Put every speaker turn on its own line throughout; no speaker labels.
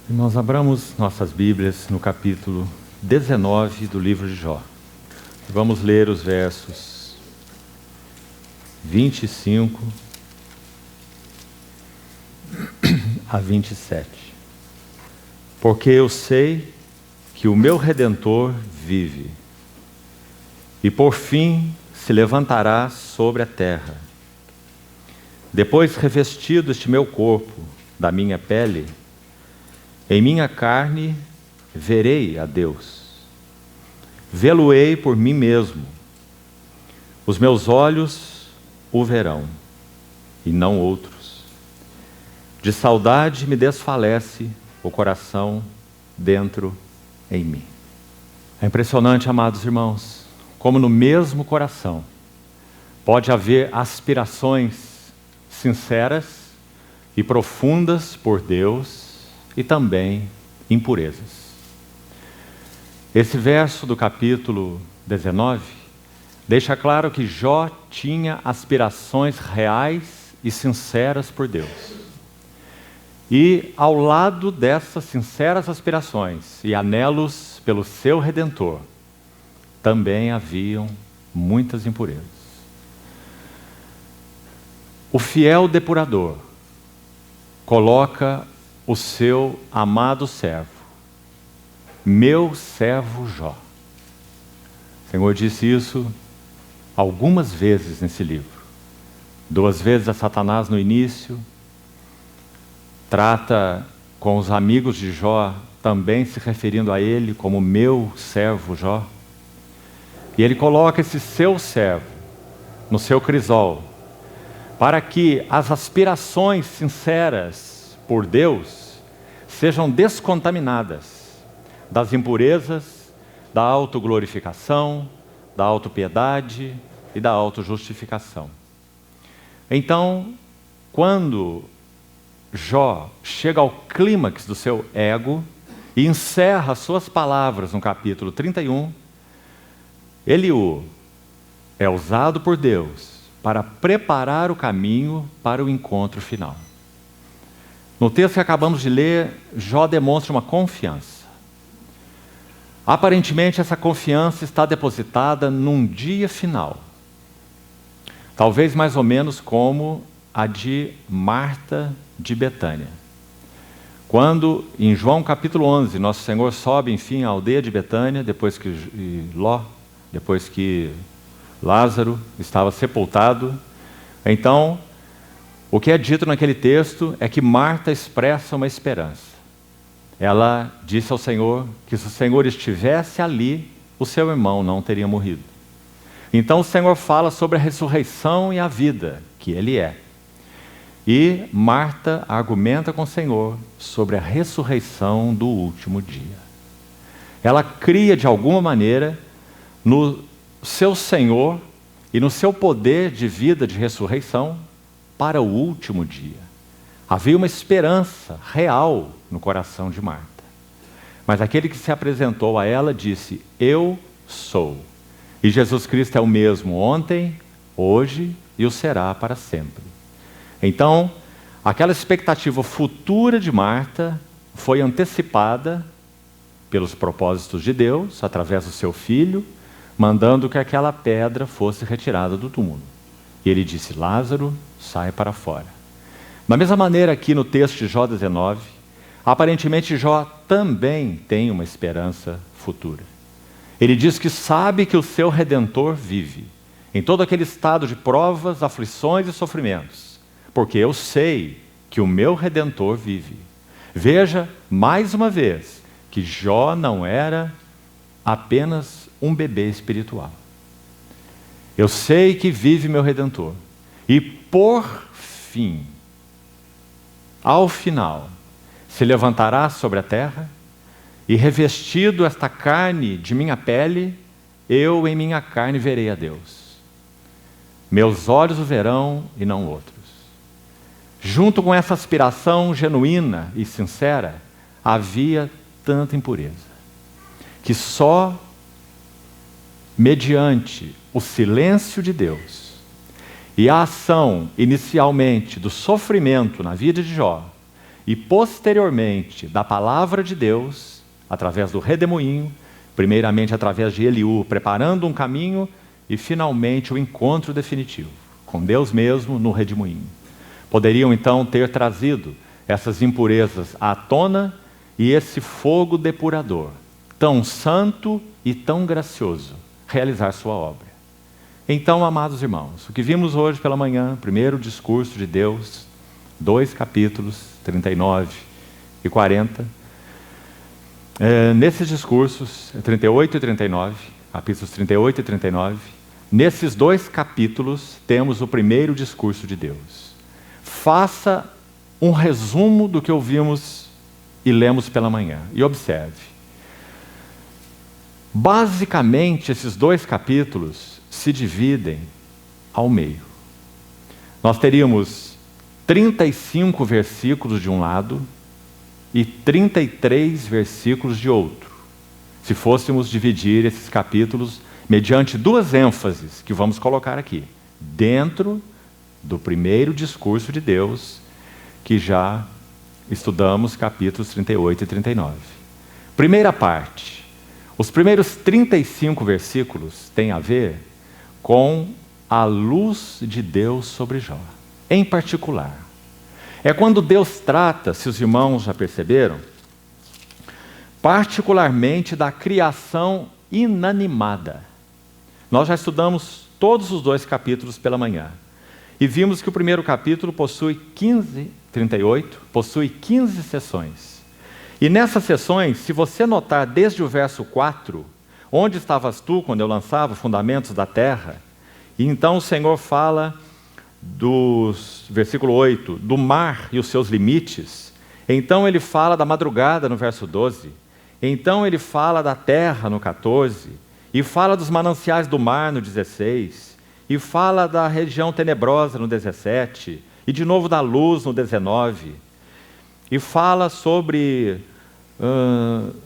Irmãos, abramos nossas Bíblias no capítulo 19 do livro de Jó. Vamos ler os versos 25 a 27. Porque eu sei que o meu Redentor vive, e por fim se levantará sobre a terra. Depois revestido este meu corpo da minha pele, em minha carne verei a Deus. Vê-lo-ei por mim mesmo. Os meus olhos o verão, e não outros. De saudade me desfalece o coração dentro em mim. É impressionante, amados irmãos, como no mesmo coração pode haver aspirações sinceras e profundas por Deus e também impurezas. Esse verso do capítulo 19 deixa claro que Jó tinha aspirações reais e sinceras por Deus. E ao lado dessas sinceras aspirações e anelos pelo seu Redentor, também haviam muitas impurezas. O fiel depurador coloca o seu amado servo, meu servo Jó. O Senhor disse isso algumas vezes nesse livro. 2 vezes a Satanás no início, trata com os amigos de Jó, também se referindo a ele como meu servo Jó. E ele coloca esse seu servo no seu crisol, para que as aspirações sinceras por Deus sejam descontaminadas das impurezas, da autoglorificação, da autopiedade e da autojustificação. Então, quando Jó chega ao clímax do seu ego e encerra suas palavras no capítulo 31, ele é usado por Deus para preparar o caminho para o encontro final. No texto que acabamos de ler, Jó demonstra uma confiança. Aparentemente, essa confiança está depositada num dia final. Talvez mais ou menos como a de Marta de Betânia. Quando, em João capítulo 11, Nosso Senhor sobe, enfim, à aldeia de Betânia, depois que Lázaro estava sepultado. Então, o que é dito naquele texto é que Marta expressa uma esperança. Ela disse ao Senhor que se o Senhor estivesse ali, o seu irmão não teria morrido. Então o Senhor fala sobre a ressurreição e a vida, que Ele é. E Marta argumenta com o Senhor sobre a ressurreição do último dia. Ela cria de alguma maneira no seu Senhor e no seu poder de vida de ressurreição para o último dia. Havia uma esperança real no coração de Marta. Mas aquele que se apresentou a ela disse: eu sou. E Jesus Cristo é o mesmo ontem, hoje e o será para sempre. Então, aquela expectativa futura de Marta foi antecipada pelos propósitos de Deus, através do seu filho, mandando que aquela pedra fosse retirada do túmulo. E ele disse: Lázaro, sai para fora. Da mesma maneira, aqui no texto de Jó 19, aparentemente Jó também tem uma esperança futura. Ele diz que sabe que o seu Redentor vive, em todo aquele estado de provas, aflições e sofrimentos, porque eu sei que o meu Redentor vive. Veja, mais uma vez, que Jó não era apenas um bebê espiritual. Eu sei que vive meu Redentor. E por fim, ao final, se levantará sobre a terra, e revestido esta carne de minha pele, eu em minha carne verei a Deus. Meus olhos o verão e não outros. Junto com essa aspiração genuína e sincera, havia tanta impureza, que só mediante o silêncio de Deus e a ação inicialmente do sofrimento na vida de Jó e posteriormente da palavra de Deus, através do redemoinho, primeiramente através de Eliú, preparando um caminho e finalmente o encontro definitivo com Deus mesmo no redemoinho. Poderiam então ter trazido essas impurezas à tona e esse fogo depurador, tão santo e tão gracioso, realizar sua obra. Então, amados irmãos, o que vimos hoje pela manhã, primeiro discurso de Deus, 2 capítulos, 39 e 40. Nesses discursos, 38 e 39, capítulos 38 e 39, nesses 2 capítulos temos o primeiro discurso de Deus. Faça um resumo do que ouvimos e lemos pela manhã, e observe. Basicamente, esses 2 capítulos se dividem ao meio. Nós teríamos 35 versículos de um lado e 33 versículos de outro, se fôssemos dividir esses capítulos mediante 2 ênfases que vamos colocar aqui, dentro do primeiro discurso de Deus, que já estudamos, capítulos 38 e 39. Primeira parte, os primeiros 35 versículos têm a ver com a luz de Deus sobre Jó. Em particular, é quando Deus trata, se os irmãos já perceberam, particularmente da criação inanimada. Nós já estudamos todos os 2 capítulos pela manhã e vimos que o primeiro capítulo possui 38, possui 15 sessões. E nessas sessões, se você notar desde o verso 4, onde estavas tu quando eu lançava os fundamentos da terra? E então o Senhor fala versículo 8, do mar e os seus limites. Então ele fala da madrugada no verso 12. Então ele fala da terra no 14. E fala dos mananciais do mar no 16. E fala da região tenebrosa no 17. E de novo da luz no 19. E fala sobre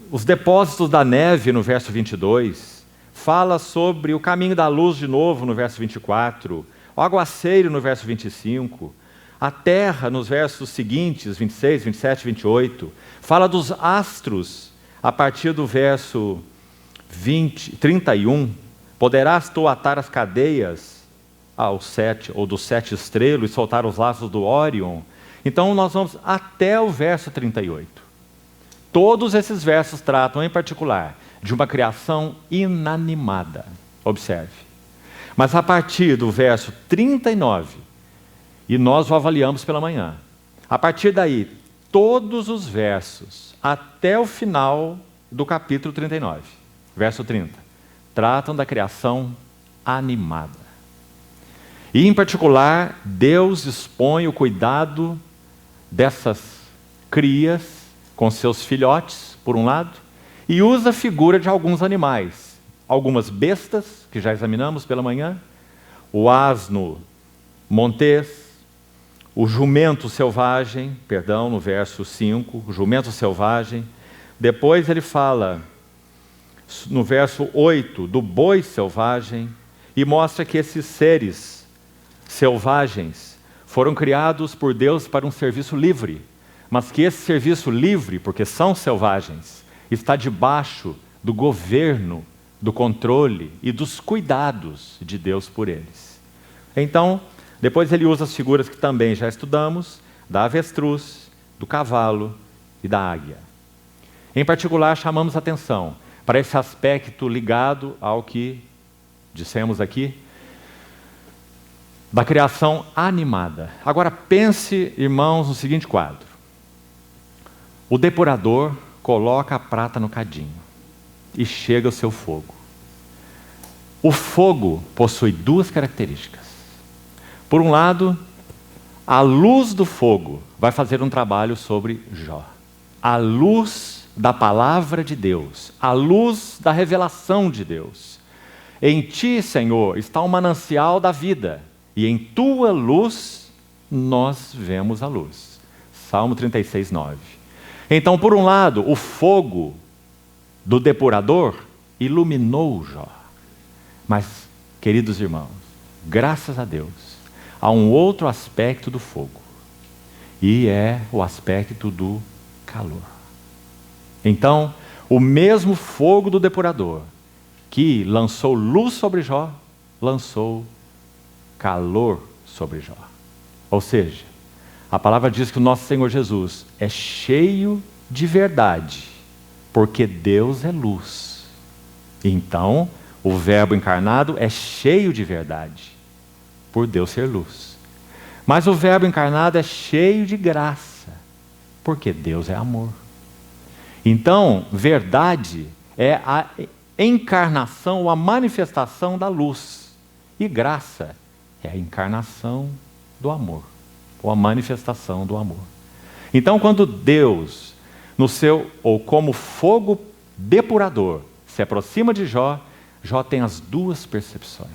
os depósitos da neve no verso 22. Fala sobre o caminho da luz de novo no verso 24. O aguaceiro no verso 25, a terra nos versos seguintes, 26, 27, 28, fala dos astros a partir do verso 31, poderás tu atar as cadeias ao 7, ou dos 7 estrelos, e soltar os laços do Órion. Então nós vamos até o verso 38. Todos esses versos tratam, em particular, de uma criação inanimada. Observe. Mas a partir do verso 39, e nós o avaliamos pela manhã, a partir daí, todos os versos, até o final do capítulo 39, verso 30, tratam da criação animada. E, em particular, Deus expõe o cuidado dessas crias com seus filhotes, por um lado, e usa a figura de alguns animais. Algumas bestas, que já examinamos pela manhã, o asno montês, o jumento selvagem, no verso 5, o jumento selvagem. Depois ele fala, no verso 8, do boi selvagem, e mostra que esses seres selvagens foram criados por Deus para um serviço livre, mas que esse serviço livre, porque são selvagens, está debaixo do governo, do controle e dos cuidados de Deus por eles. Então, depois ele usa as figuras que também já estudamos, da avestruz, do cavalo e da águia. Em particular, chamamos atenção para esse aspecto ligado ao que dissemos aqui, da criação animada. Agora pense, irmãos, no seguinte quadro. O depurador coloca a prata no cadinho e chega o seu fogo. O fogo possui 2 características. Por um lado, a luz do fogo vai fazer um trabalho sobre Jó. A luz da palavra de Deus, a luz da revelação de Deus. Em ti, Senhor, está o manancial da vida, e em tua luz nós vemos a luz. Salmo 36, 9. Então, por um lado, o fogo do depurador iluminou Jó. Mas, queridos irmãos, graças a Deus, há um outro aspecto do fogo, E é o aspecto do calor. Então, o mesmo fogo do depurador que lançou luz sobre Jó, lançou calor sobre Jó. Ou seja, a palavra diz que o nosso Senhor Jesus é cheio de verdade, porque Deus é luz. Então, o Verbo encarnado é cheio de verdade, por Deus ser luz. Mas o Verbo encarnado é cheio de graça, porque Deus é amor. Então, verdade é a encarnação, a manifestação da luz. E graça é a encarnação do amor, ou a manifestação do amor. Então, quando Deus, no seu, ou como fogo depurador, se aproxima de Jó, Jó tem as duas percepções.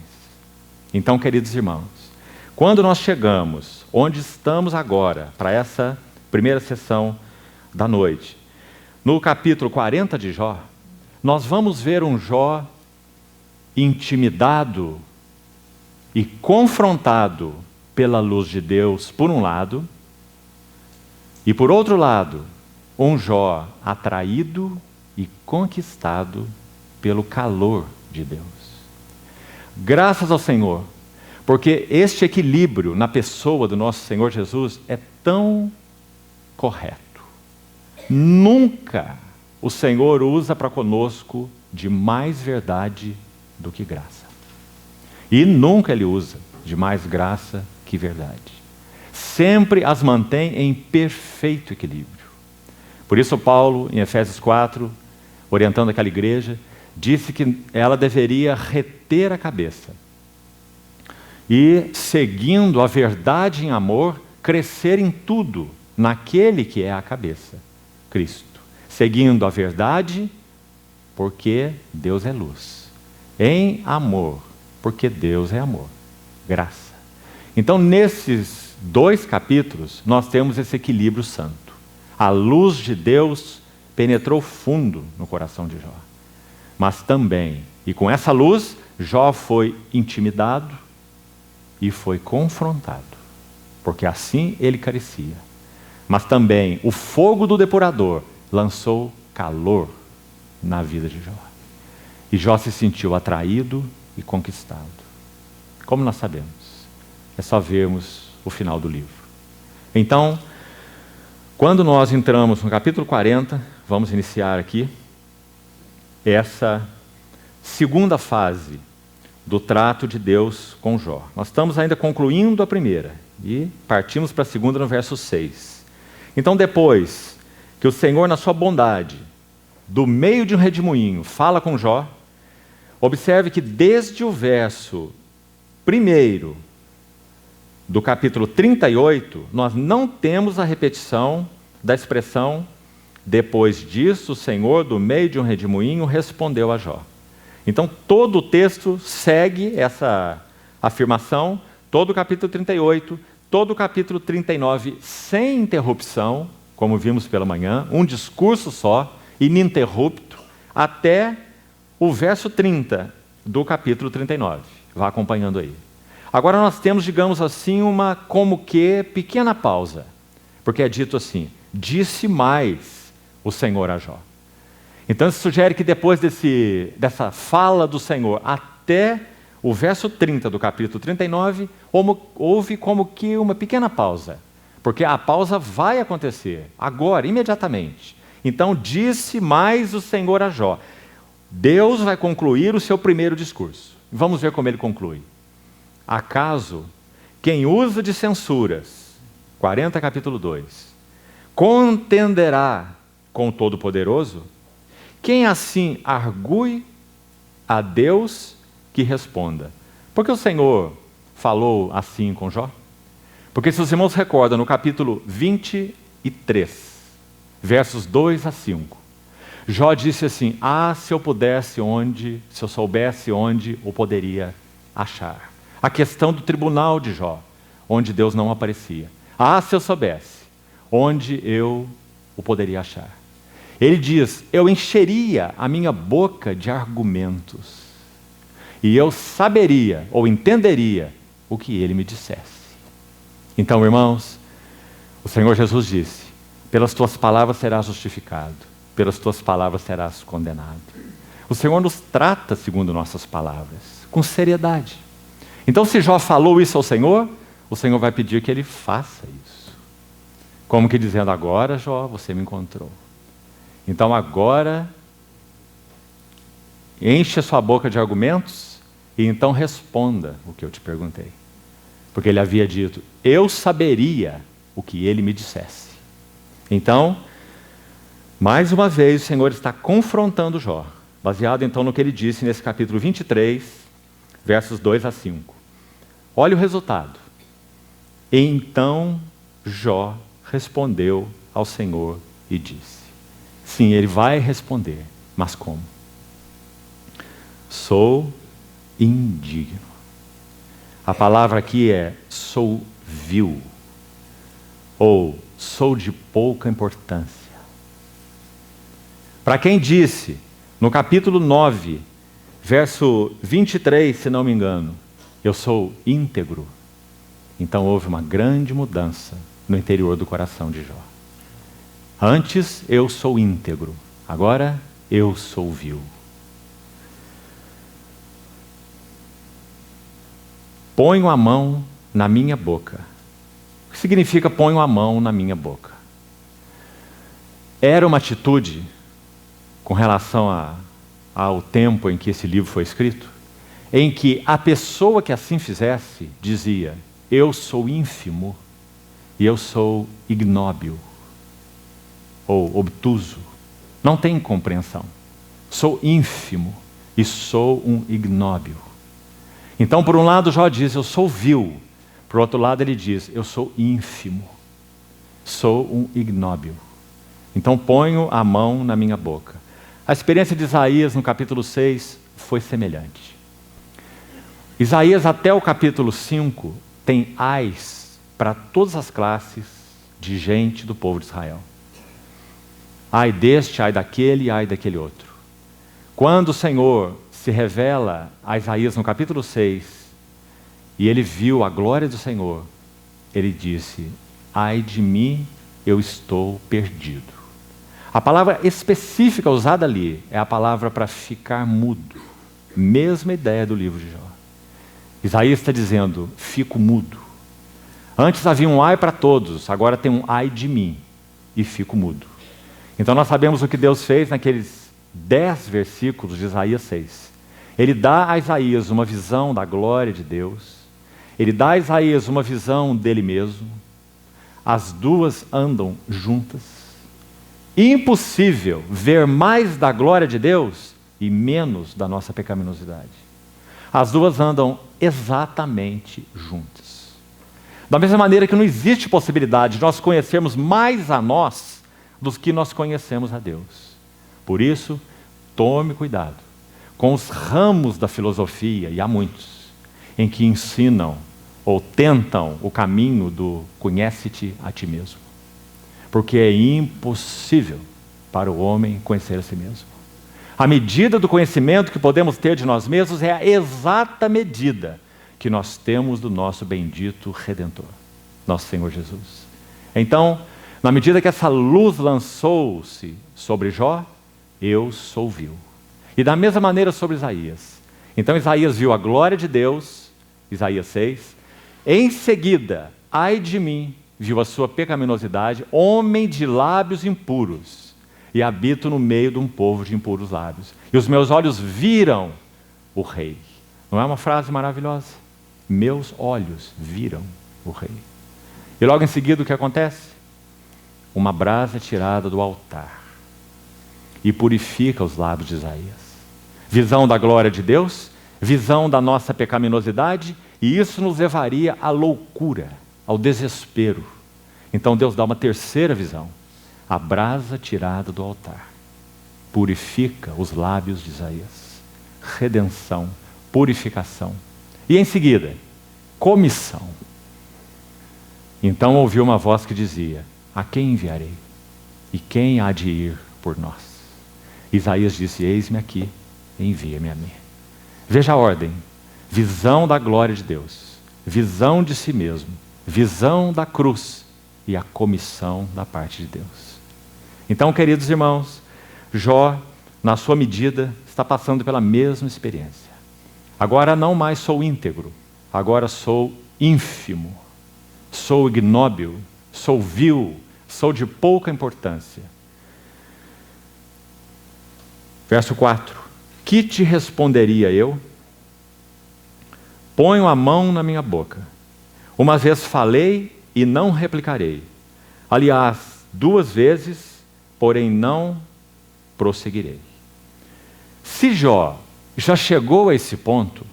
Então, queridos irmãos, quando nós chegamos onde estamos agora, para essa primeira sessão da noite, no capítulo 40 de Jó, nós vamos ver um Jó intimidado e confrontado pela luz de Deus, por um lado, e por outro lado, um Jó atraído e conquistado pelo calor de Deus. Graças ao Senhor, porque este equilíbrio na pessoa do nosso Senhor Jesus é tão correto. Nunca o Senhor usa para conosco de mais verdade do que graça. E nunca Ele usa de mais graça que verdade. Sempre as mantém em perfeito equilíbrio. Por isso Paulo, em Efésios 4, orientando aquela igreja, disse que ela deveria reter a cabeça e, seguindo a verdade em amor, crescer em tudo naquele que é a cabeça, Cristo. Seguindo a verdade, porque Deus é luz. Em amor, porque Deus é amor. Graça. Então, nesses 2 capítulos, nós temos esse equilíbrio santo. A luz de Deus penetrou fundo no coração de Jó. Mas também, e com essa luz, Jó foi intimidado e foi confrontado, porque assim ele carecia. Mas também o fogo do depurador lançou calor na vida de Jó. E Jó se sentiu atraído e conquistado. Como nós sabemos? É só vermos o final do livro. Então, quando nós entramos no capítulo 40, vamos iniciar aqui essa segunda fase do trato de Deus com Jó. Nós estamos ainda concluindo a primeira e partimos para a segunda no verso 6. Então, depois que o Senhor, na sua bondade, do meio de um redemoinho, fala com Jó, observe que desde o verso 1 do capítulo 38, nós não temos a repetição da expressão depois disso, o Senhor, do meio de um redemoinho, respondeu a Jó. Então, todo o texto segue essa afirmação, todo o capítulo 38, todo o capítulo 39, sem interrupção, como vimos pela manhã, um discurso só, ininterrupto, até o verso 30 do capítulo 39. Vá acompanhando aí. Agora nós temos, digamos assim, uma como que pequena pausa, porque é dito assim, disse mais o Senhor a Jó. Então isso sugere que depois dessa fala do Senhor até o verso 30 do capítulo 39, houve como que uma pequena pausa, porque a pausa vai acontecer agora, imediatamente. Então disse mais o Senhor a Jó. Deus vai concluir o seu primeiro discurso. Vamos ver como ele conclui. Acaso quem usa de censuras, 40 capítulo 2, contenderá com o Todo-Poderoso? Quem assim argue a Deus que responda? Porque o Senhor falou assim com Jó? Porque se os irmãos recordam, no capítulo 23, versos 2 a 5, Jó disse assim, se eu soubesse onde o poderia achar. A questão do tribunal de Jó, onde Deus não aparecia. Se eu soubesse onde eu o poderia achar. Ele diz, eu encheria a minha boca de argumentos, e eu saberia ou entenderia o que ele me dissesse. Então, irmãos, O Senhor Jesus disse: pelas tuas palavras serás justificado, pelas tuas palavras serás condenado. O Senhor nos trata segundo nossas palavras, com seriedade. Então, se Jó falou isso ao Senhor, o Senhor vai pedir que ele faça isso. Como que dizendo: agora, Jó, você me encontrou. Então agora, enche a sua boca de argumentos e então responda o que eu te perguntei. Porque ele havia dito: eu saberia o que ele me dissesse. Então, mais uma vez, o Senhor está confrontando Jó, baseado então no que ele disse nesse capítulo 23, versos 2 a 5. Olha o resultado. Então Jó respondeu ao Senhor e disse. Sim, ele vai responder, mas como? Sou indigno. A palavra aqui é sou vil, ou sou de pouca importância. Para quem disse, no capítulo 9, verso 23, se não me engano, eu sou íntegro, então houve uma grande mudança no interior do coração de Jó. Antes eu sou íntegro, agora eu sou vil. Ponho a mão na minha boca. O que significa ponho a mão na minha boca? Era uma atitude com relação ao tempo em que esse livro foi escrito, em que a pessoa que assim fizesse dizia: eu sou ínfimo e eu sou ignóbil ou obtuso, não tem compreensão, sou ínfimo e sou um ignóbil. Então, por um lado, Jó diz: eu sou vil. Por outro lado, ele diz: eu sou ínfimo, sou um ignóbil. Então, ponho a mão na minha boca. A experiência de Isaías no capítulo 6 foi semelhante. Isaías, até o capítulo 5, tem ais para todas as classes de gente do povo de Israel. Ai deste, ai daquele outro. Quando o Senhor se revela a Isaías no capítulo 6, e ele viu a glória do Senhor, ele disse: ai de mim, eu estou perdido. A palavra específica usada ali é a palavra para ficar mudo. Mesma ideia do livro de Jó. Isaías está dizendo: fico mudo. Antes havia um ai para todos, agora tem um ai de mim e fico mudo. Então nós sabemos o que Deus fez naqueles 10 versículos de Isaías 6. Ele dá a Isaías uma visão da glória de Deus. Ele dá a Isaías uma visão dele mesmo. As duas andam juntas. Impossível ver mais da glória de Deus e menos da nossa pecaminosidade. As duas andam exatamente juntas. Da mesma maneira que não existe possibilidade de nós conhecermos mais a nós do que nós conhecemos a Deus. Por isso, tome cuidado com os ramos da filosofia, e há muitos, em que ensinam ou tentam o caminho do conhece-te a ti mesmo. Porque é impossível para o homem conhecer a si mesmo. A medida do conhecimento que podemos ter de nós mesmos é a exata medida que nós temos do nosso bendito Redentor, nosso Senhor Jesus. Então, na medida que essa luz lançou-se sobre Jó, eu sou vil. E da mesma maneira sobre Isaías. Então Isaías viu a glória de Deus, Isaías 6. Em seguida, ai de mim, viu a sua pecaminosidade, homem de lábios impuros, e habito no meio de um povo de impuros lábios. E os meus olhos viram o rei. Não é uma frase maravilhosa? Meus olhos viram o rei. E logo em seguida o que acontece? Uma brasa tirada do altar e purifica os lábios de Isaías. Visão da glória de Deus, visão da nossa pecaminosidade, e isso nos levaria à loucura, ao desespero. Então Deus dá uma terceira visão. A brasa tirada do altar purifica os lábios de Isaías. Redenção, purificação. E em seguida, comissão. Então ouviu uma voz que dizia: a quem enviarei? E quem há de ir por nós? Isaías disse: eis-me aqui, envia-me a mim. Veja a ordem: visão da glória de Deus, visão de si mesmo, visão da cruz e a comissão da parte de Deus. Então, queridos irmãos, Jó, na sua medida, está passando pela mesma experiência. Agora não mais sou íntegro, agora sou ínfimo, sou ignóbil, sou vil, sou de pouca importância. Verso 4. Que te responderia eu? Ponho a mão na minha boca. Uma vez falei e não replicarei. Aliás, 2 vezes, porém não prosseguirei. Se Jó já chegou a esse ponto,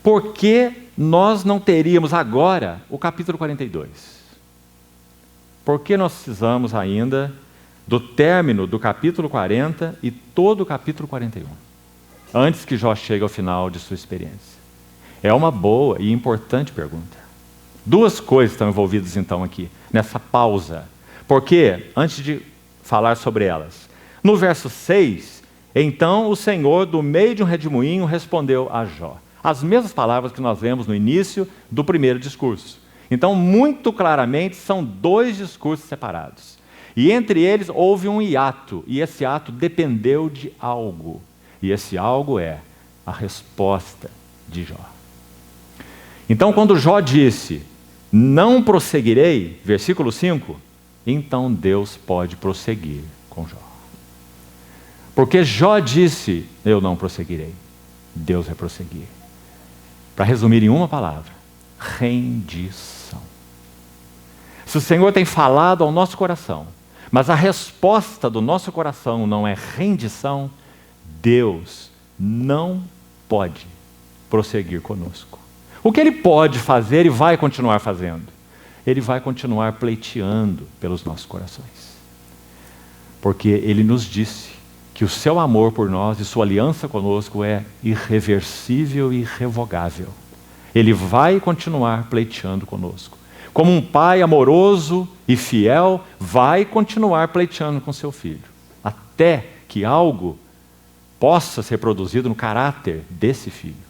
por que nós não teríamos agora o capítulo 42? Por que nós precisamos ainda do término do capítulo 40 e todo o capítulo 41, antes que Jó chegue ao final de sua experiência? É uma boa e importante pergunta. 2 coisas estão envolvidas então aqui, nessa pausa. Porque, antes de falar sobre elas, no verso 6, então o Senhor, do meio de um redemoinho, respondeu a Jó. As mesmas palavras que nós vemos no início do primeiro discurso. Então, muito claramente, são 2 discursos separados. E entre eles houve um hiato, e esse hiato dependeu de algo. E esse algo é a resposta de Jó. Então, quando Jó disse, não prosseguirei, versículo 5, então Deus pode prosseguir com Jó. Porque Jó disse, eu não prosseguirei, Deus vai prosseguir. Para resumir em uma palavra, rendição. Se o Senhor tem falado ao nosso coração, mas a resposta do nosso coração não é rendição, Deus não pode prosseguir conosco. O que Ele pode fazer e vai continuar fazendo? Ele vai continuar pleiteando pelos nossos corações. Porque Ele nos disse que o seu amor por nós e sua aliança conosco é irreversível e irrevogável. Ele vai continuar pleiteando conosco. Como um pai amoroso e fiel, vai continuar pleiteando com seu filho, até que algo possa ser produzido no caráter desse filho.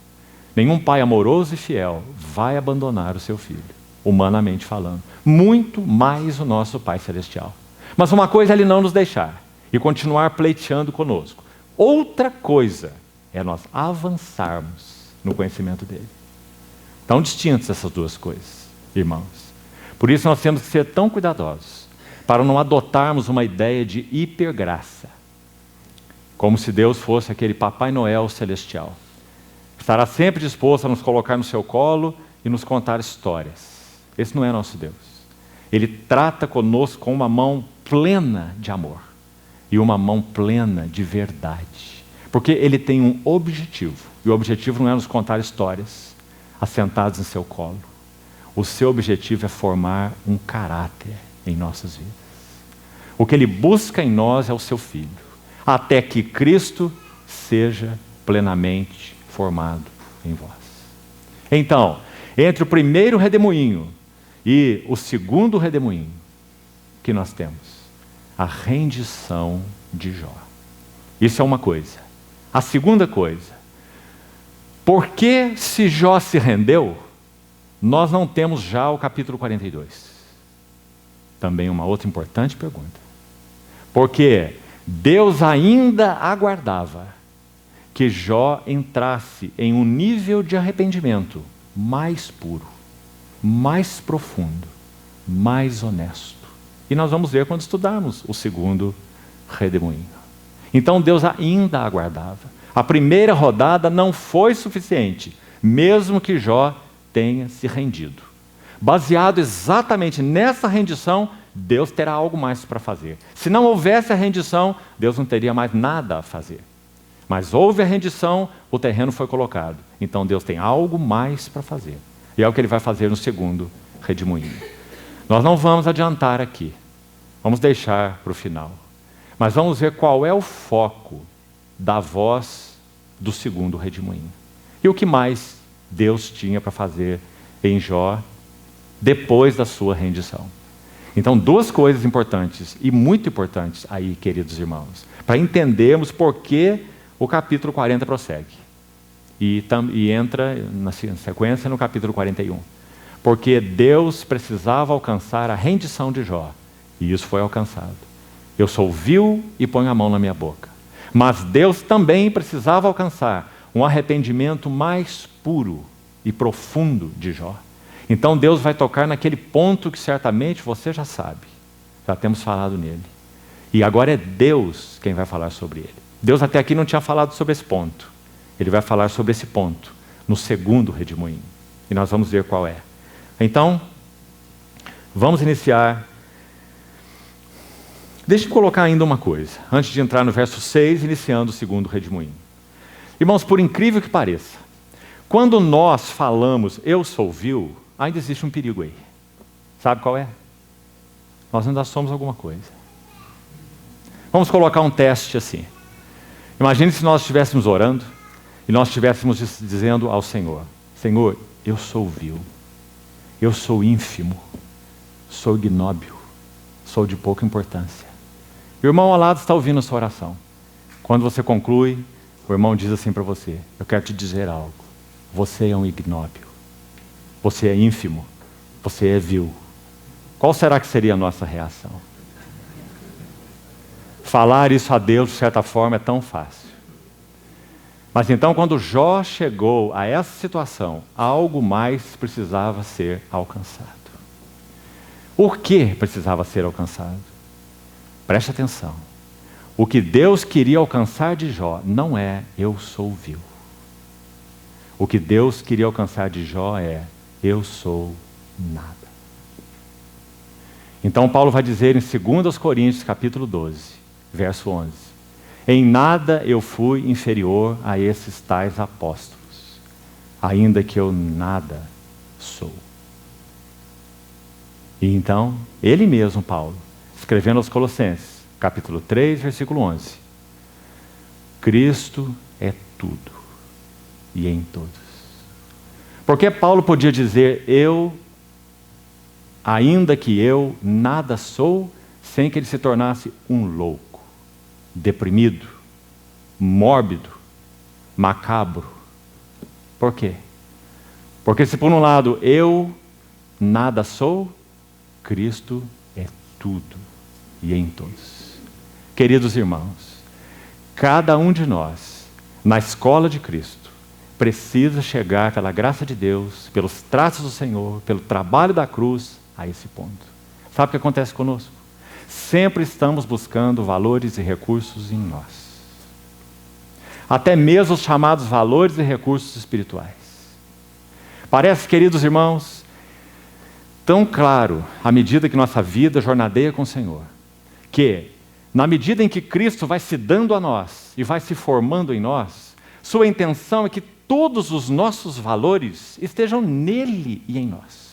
Nenhum pai amoroso e fiel vai abandonar o seu filho, humanamente falando. Muito mais o nosso Pai Celestial. Mas uma coisa é Ele não nos deixar e continuar pleiteando conosco. Outra coisa é nós avançarmos no conhecimento dEle. Estão distintas essas 2 coisas, irmãos. Por isso nós temos que ser tão cuidadosos para não adotarmos uma ideia de hipergraça, como se Deus fosse aquele Papai Noel celestial. Estará sempre disposto a nos colocar no seu colo e nos contar histórias. Esse não é nosso Deus. Ele trata conosco com uma mão plena de amor e uma mão plena de verdade. Porque Ele tem um objetivo, e o objetivo não é nos contar histórias assentados em seu colo. O seu objetivo é formar um caráter em nossas vidas. O que Ele busca em nós é o seu Filho, até que Cristo seja plenamente formado em vós. Então, entre o primeiro redemoinho e o segundo redemoinho, que nós temos? A rendição de Jó. Isso é uma coisa. A segunda coisa, por que se Jó se rendeu, nós não temos já o capítulo 42? Também uma outra importante pergunta. Porque Deus ainda aguardava que Jó entrasse em um nível de arrependimento mais puro, mais profundo, mais honesto. E nós vamos ver quando estudarmos o segundo redemoinho. Então Deus ainda aguardava. A primeira rodada não foi suficiente, mesmo que Jó tenha se rendido. Baseado exatamente nessa rendição, Deus terá algo mais para fazer. Se não houvesse a rendição, Deus não teria mais nada a fazer. Mas houve a rendição, o terreno foi colocado. Então Deus tem algo mais para fazer. E é o que Ele vai fazer no segundo redemoinho. Nós não vamos adiantar aqui. Vamos deixar para o final. Mas vamos ver qual é o foco da voz do segundo redemoinho. E o que mais Deus tinha para fazer em Jó depois da sua rendição. Então, 2 coisas importantes e muito importantes aí, queridos irmãos, para entendermos por que o capítulo 40 prossegue e entra na sequência no capítulo 41. porque Deus precisava alcançar a rendição de Jó, e isso foi alcançado. Eu sou vil e ponho a mão na minha boca. Mas Deus também precisava alcançar um arrependimento mais puro e profundo de Jó. Então Deus vai tocar naquele ponto que certamente você já sabe. Já temos falado nele. E agora é Deus quem vai falar sobre ele. Deus até aqui não tinha falado sobre esse ponto. Ele vai falar sobre esse ponto no segundo redemoinho. E nós vamos ver qual é. Então, vamos iniciar. Deixa eu colocar ainda uma coisa, antes de entrar no verso 6, iniciando o segundo redemoinho. Irmãos, por incrível que pareça, quando nós falamos eu sou vil, ainda existe um perigo aí. Sabe qual é? Nós ainda somos alguma coisa. Vamos colocar um teste assim. Imagine se nós estivéssemos orando e nós estivéssemos dizendo ao Senhor: Senhor, eu sou vil, eu sou ínfimo, sou ignóbil, sou de pouca importância. O irmão ao lado está ouvindo a sua oração. Quando você conclui, o irmão diz assim para você: eu quero te dizer algo. Você é um ignóbil. Você é ínfimo. Você é vil. Qual será que seria a nossa reação? Falar isso a Deus, de certa forma, é tão fácil. Mas então, quando Jó chegou a essa situação, algo mais precisava ser alcançado. O que precisava ser alcançado? Preste atenção. O que Deus queria alcançar de Jó não é eu sou vil. O que Deus queria alcançar de Jó é eu sou nada. Então Paulo vai dizer em 2 Coríntios capítulo 12, verso 11: em nada eu fui inferior a esses tais apóstolos, ainda que eu nada sou. E então, ele mesmo, Paulo, escrevendo aos Colossenses, capítulo 3, versículo 11: Cristo é tudo e em todos. Porque Paulo podia dizer ainda que eu nada sou, sem que ele se tornasse um louco, deprimido, mórbido, macabro. Por quê? Porque se por um lado eu nada sou, Cristo é tudo e em todos. Queridos irmãos, cada um de nós, na escola de Cristo, precisa chegar pela graça de Deus, pelos traços do Senhor, pelo trabalho da cruz, a esse ponto. Sabe o que acontece conosco? Sempre estamos buscando valores e recursos em nós. Até mesmo os chamados valores e recursos espirituais. Parece, queridos irmãos, tão claro, à medida que nossa vida jornadeia com o Senhor, que, na medida em que Cristo vai se dando a nós e vai se formando em nós, sua intenção é que todos os nossos valores estejam nele e em nós.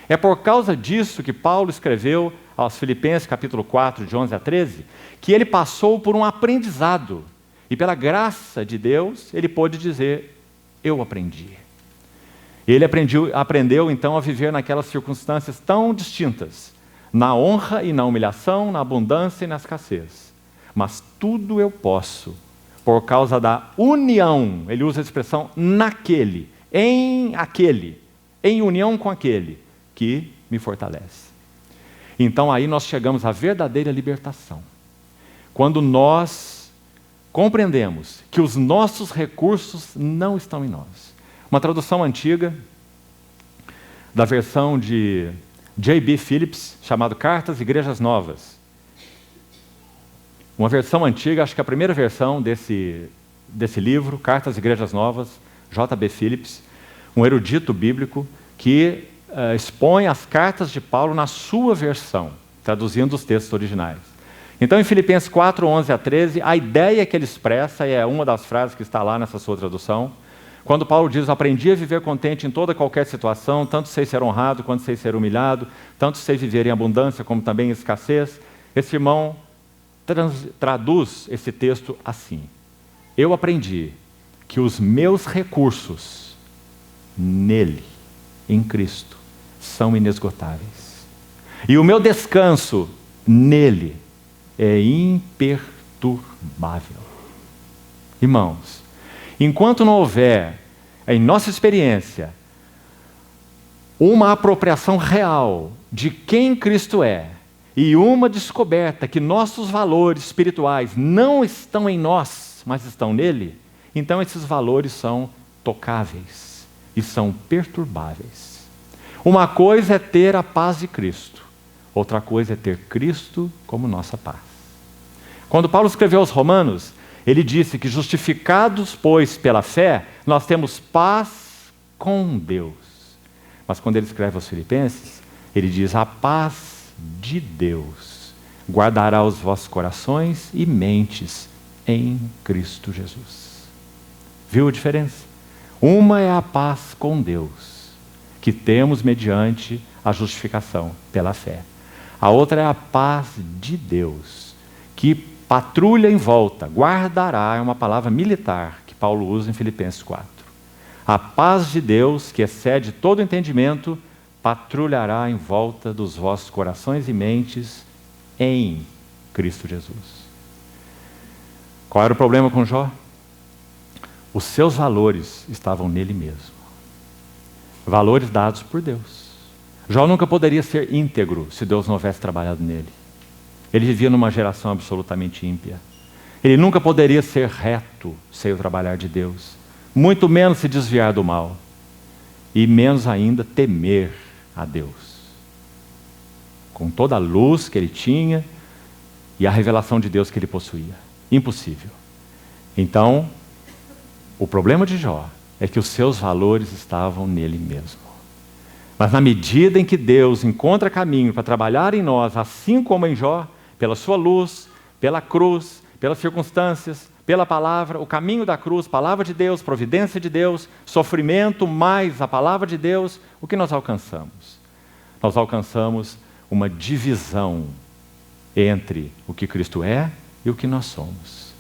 É por causa disso que Paulo escreveu aos Filipenses, capítulo 4, de 11 a 13, que ele passou por um aprendizado. E pela graça de Deus, ele pôde dizer: eu aprendi. Ele aprendeu então a viver naquelas circunstâncias tão distintas, na honra e na humilhação, na abundância e na escassez. Mas tudo eu posso, por causa da união, ele usa a expressão naquele, em união com aquele que me fortalece. Então aí nós chegamos à verdadeira libertação. Quando nós compreendemos que os nossos recursos não estão em nós. Uma tradução antiga, da versão de J.B. Phillips, chamado Cartas Igrejas Novas. Uma versão antiga, acho que a primeira versão desse livro, Cartas Igrejas Novas, J.B. Phillips, um erudito bíblico que expõe as cartas de Paulo na sua versão, traduzindo os textos originais. Então, em Filipenses 4, 11 a 13, a ideia que ele expressa é uma das frases que está lá nessa sua tradução, quando Paulo diz: aprendi a viver contente em toda qualquer situação, tanto sei ser honrado quanto sei ser humilhado, tanto sei viver em abundância como também em escassez. Esse irmão traduz esse texto assim: eu aprendi que os meus recursos nele, em Cristo, são inesgotáveis. E o meu descanso nele é imperturbável. Irmãos, enquanto não houver em nossa experiência uma apropriação real de quem Cristo é e uma descoberta que nossos valores espirituais não estão em nós, mas estão nele, então esses valores são tocáveis e são perturbáveis. Uma coisa é ter a paz de Cristo, outra coisa é ter Cristo como nossa paz. Quando Paulo escreveu aos Romanos, ele disse que justificados, pois, pela fé, nós temos paz com Deus. Mas quando ele escreve aos Filipenses, ele diz: a paz de Deus guardará os vossos corações e mentes em Cristo Jesus. Viu a diferença? Uma é a paz com Deus, que temos mediante a justificação pela fé. A outra é a paz de Deus, que patrulha em volta, guardará, é uma palavra militar que Paulo usa em Filipenses 4. A paz de Deus, que excede todo entendimento, patrulhará em volta dos vossos corações e mentes em Cristo Jesus. Qual era o problema com Jó? Os seus valores estavam nele mesmo. Valores dados por Deus. Jó nunca poderia ser íntegro se Deus não houvesse trabalhado nele. Ele vivia numa geração absolutamente ímpia. Ele nunca poderia ser reto sem o trabalhar de Deus. Muito menos se desviar do mal. E menos ainda temer a Deus. Com toda a luz que ele tinha e a revelação de Deus que ele possuía. Impossível. Então, o problema de Jó é que os seus valores estavam nele mesmo. Mas na medida em que Deus encontra caminho para trabalhar em nós, assim como em Jó, pela sua luz, pela cruz, pelas circunstâncias, pela palavra, o caminho da cruz, palavra de Deus, providência de Deus, sofrimento mais a palavra de Deus, o que nós alcançamos? Nós alcançamos uma divisão entre o que Cristo é e o que nós somos.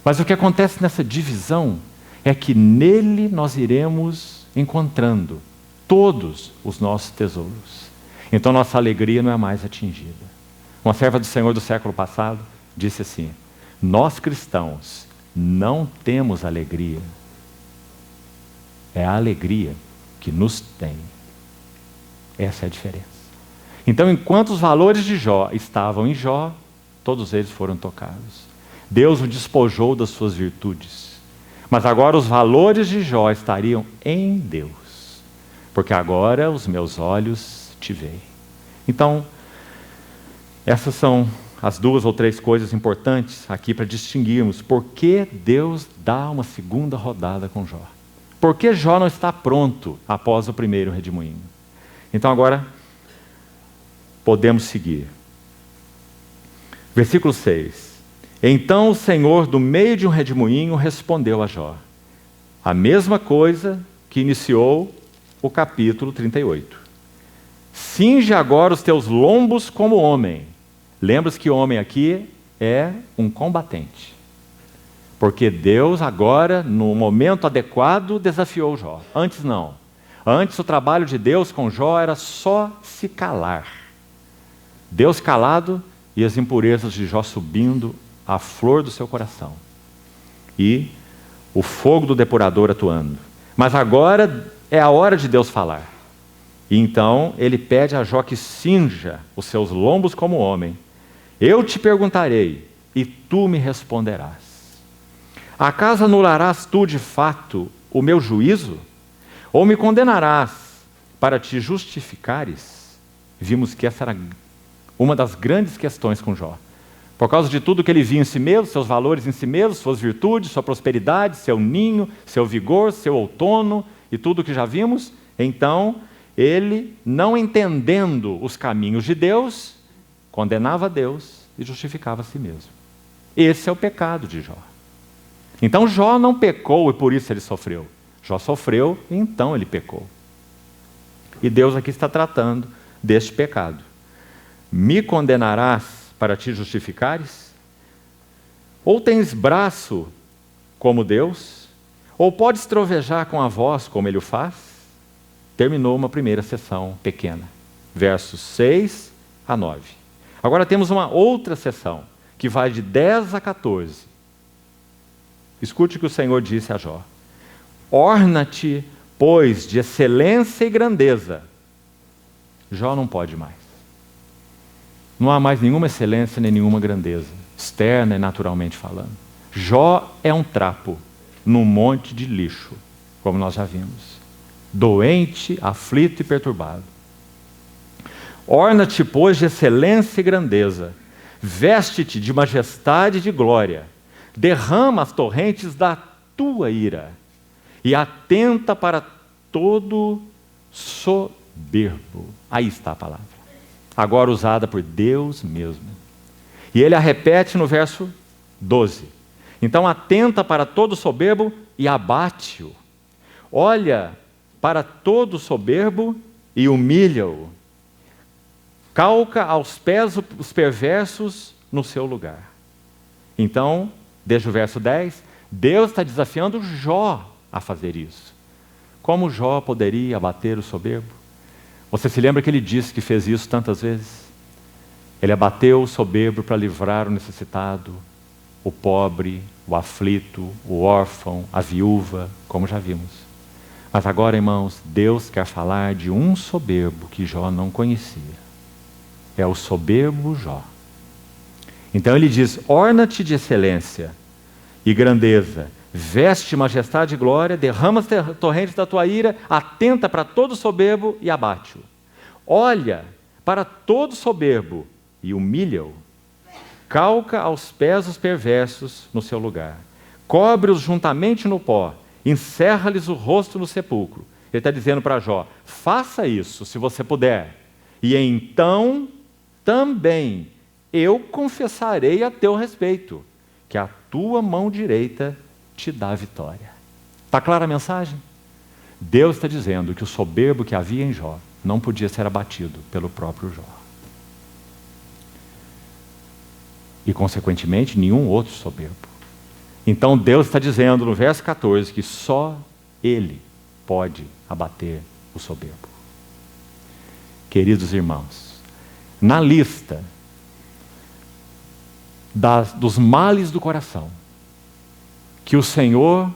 Mas o que acontece nessa divisão é que nele nós iremos encontrando todos os nossos tesouros. Então nossa alegria não é mais atingida. Uma serva do Senhor do século passado disse assim: nós cristãos não temos alegria. É a alegria que nos tem. Essa é a diferença. Então, enquanto os valores de Jó estavam em Jó, todos eles foram tocados. Deus o despojou das suas virtudes. Mas agora os valores de Jó estariam em Deus. Porque agora os meus olhos te veem. Então, essas são as 2 ou 3 coisas importantes aqui para distinguirmos por que Deus dá uma segunda rodada com Jó. Por que Jó não está pronto após o primeiro redemoinho? Então agora podemos seguir. Versículo 6. Então o Senhor, do meio de um redemoinho, respondeu a Jó. A mesma coisa que iniciou o capítulo 38. Cinge agora os teus lombos como homem. Lembra-se que homem aqui é um combatente. Porque Deus agora, no momento adequado, desafiou Jó. Antes não. Antes o trabalho de Deus com Jó era só se calar. Deus calado e as impurezas de Jó subindo à flor do seu coração. E o fogo do depurador atuando. Mas agora é a hora de Deus falar. E então ele pede a Jó que cinja os seus lombos como homem. Eu te perguntarei, e tu me responderás. Acaso anularás tu de fato o meu juízo? Ou me condenarás para te justificares? Vimos que essa era uma das grandes questões com Jó. Por causa de tudo que ele via em si mesmo, seus valores em si mesmo, suas virtudes, sua prosperidade, seu ninho, seu vigor, seu outono e tudo que já vimos, então ele, não entendendo os caminhos de Deus, condenava a Deus e justificava a si mesmo. Esse é o pecado de Jó. Então Jó não pecou e por isso ele sofreu. Jó sofreu e então ele pecou. E Deus aqui está tratando deste pecado. Me condenarás para te justificares? Ou tens braço como Deus? Ou podes trovejar com a voz como ele o faz? Terminou uma primeira sessão pequena. Versos 6 a 9. Agora temos uma outra sessão, que vai de 10 a 14. Escute o que o Senhor disse a Jó. Orna-te, pois, de excelência e grandeza, Jó não pode mais. Não há mais nenhuma excelência nem nenhuma grandeza, externa e naturalmente falando. Jó é um trapo num monte de lixo, como nós já vimos. Doente, aflito e perturbado. Orna-te, pois, de excelência e grandeza. Veste-te de majestade e de glória. Derrama as torrentes da tua ira. E atenta para todo soberbo. Aí está a palavra. Agora usada por Deus mesmo. E ele a repete no verso 12. Então atenta para todo soberbo e abate-o. Olha para todo soberbo e humilha-o. Calca aos pés os perversos no seu lugar. Então, desde o verso 10, Deus está desafiando Jó a fazer isso. Como Jó poderia abater o soberbo? Você se lembra que ele disse que fez isso tantas vezes? Ele abateu o soberbo para livrar o necessitado, o pobre, o aflito, o órfão, a viúva, como já vimos. Mas agora, irmãos, Deus quer falar de um soberbo que Jó não conhecia. É o soberbo Jó. Então ele diz: orna-te de excelência e grandeza, veste majestade e glória, derrama as torrentes da tua ira, atenta para todo soberbo e abate-o. Olha para todo soberbo e humilha-o. Calca aos pés os perversos no seu lugar. Cobre-os juntamente no pó, encerra-lhes o rosto no sepulcro. Ele está dizendo para Jó: faça isso se você puder, e então também eu confessarei a teu respeito, que a tua mão direita te dá vitória. Está clara a mensagem? Deus está dizendo que o soberbo que havia em Jó não podia ser abatido pelo próprio Jó. E, consequentemente, nenhum outro soberbo. Então Deus está dizendo no verso 14 que só Ele pode abater o soberbo. Queridos irmãos, na lista dos males do coração que o Senhor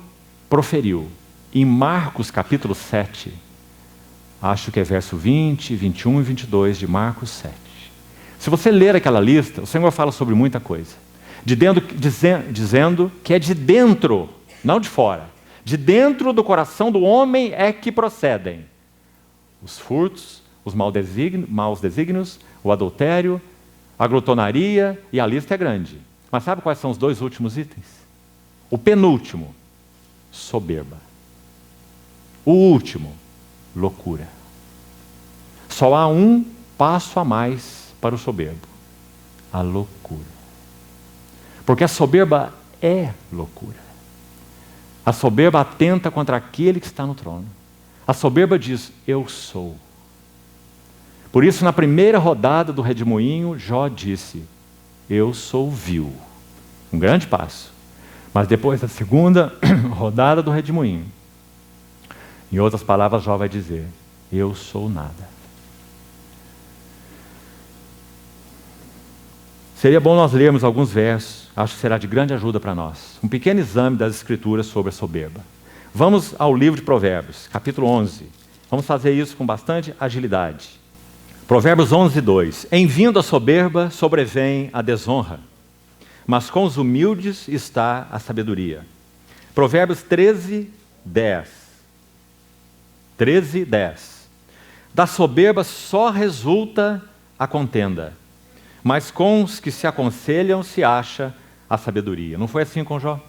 proferiu em Marcos capítulo 7, acho que é verso 20, 21 e 22 de Marcos 7. Se você ler aquela lista, o Senhor fala sobre muita coisa, dizendo que é de dentro, não de fora, de dentro do coração do homem é que procedem os furtos, os maus desígnios, o adultério, a glutonaria, e a lista é grande. Mas sabe quais são os dois últimos itens? O penúltimo, soberba. O último, loucura. Só há um passo a mais para o soberbo: a loucura. Porque a soberba é loucura. A soberba atenta contra aquele que está no trono. A soberba diz: eu sou. Por isso, na primeira rodada do redemoinho, Jó disse: eu sou vil. Um grande passo. Mas depois da segunda rodada do redemoinho, em outras palavras, Jó vai dizer: eu sou nada. Seria bom nós lermos alguns versos, acho que será de grande ajuda para nós. Um pequeno exame das Escrituras sobre a soberba. Vamos ao livro de Provérbios, capítulo 11. Vamos fazer isso com bastante agilidade. Provérbios 11, 2. Em vindo a soberba, sobrevém a desonra, mas com os humildes está a sabedoria. Provérbios 13, 10. 13, 10. Da soberba só resulta a contenda, mas com os que se aconselham se acha a sabedoria. Não foi assim com Jó?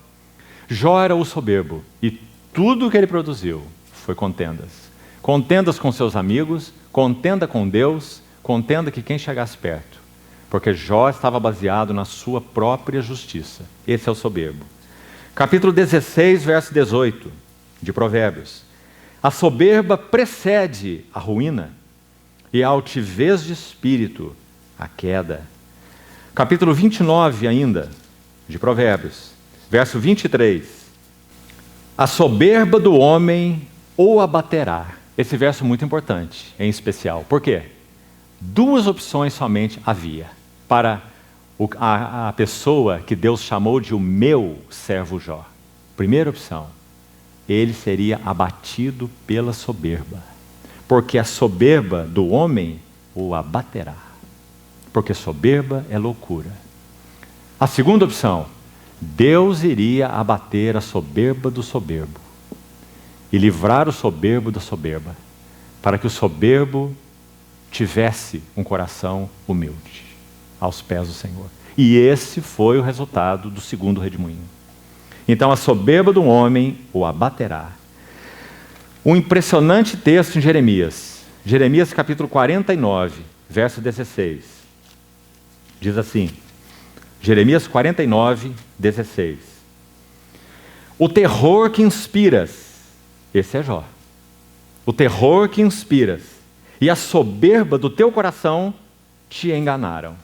Jó era o soberbo, e tudo o que ele produziu foi contendas. Contendas com seus amigos, contenda com Deus, contenda que quem chegasse perto. Porque Jó estava baseado na sua própria justiça. Esse é o soberbo. Capítulo 16, verso 18 de Provérbios. A soberba precede a ruína, e a altivez de espírito a queda. Capítulo 29 ainda, de Provérbios, verso 23. A soberba do homem o abaterá. Esse verso é muito importante, em especial. Por quê? Duas opções somente havia para a pessoa que Deus chamou de o meu servo Jó. Primeira opção, ele seria abatido pela soberba. Porque a soberba do homem o abaterá, porque soberba é loucura. A segunda opção, Deus iria abater a soberba do soberbo e livrar o soberbo da soberba, para que o soberbo tivesse um coração humilde aos pés do Senhor. E esse foi o resultado do segundo redemoinho. Então a soberba do homem o abaterá. Um impressionante texto em Jeremias. Jeremias capítulo 49, verso 16. Diz assim, Jeremias 49, 16. O terror que inspiras, esse é Jó. O terror que inspiras e a soberba do teu coração te enganaram.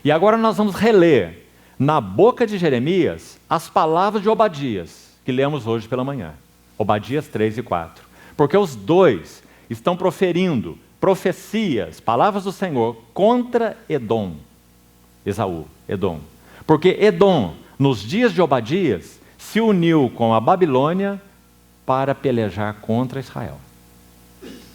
E agora nós vamos reler na boca de Jeremias as palavras de Obadias, que lemos hoje pela manhã. Obadias 3 e 4. Porque os dois estão proferindo profecias, palavras do Senhor contra Edom. Esaú, Edom. Porque Edom, nos dias de Obadias, se uniu com a Babilônia para pelejar contra Israel.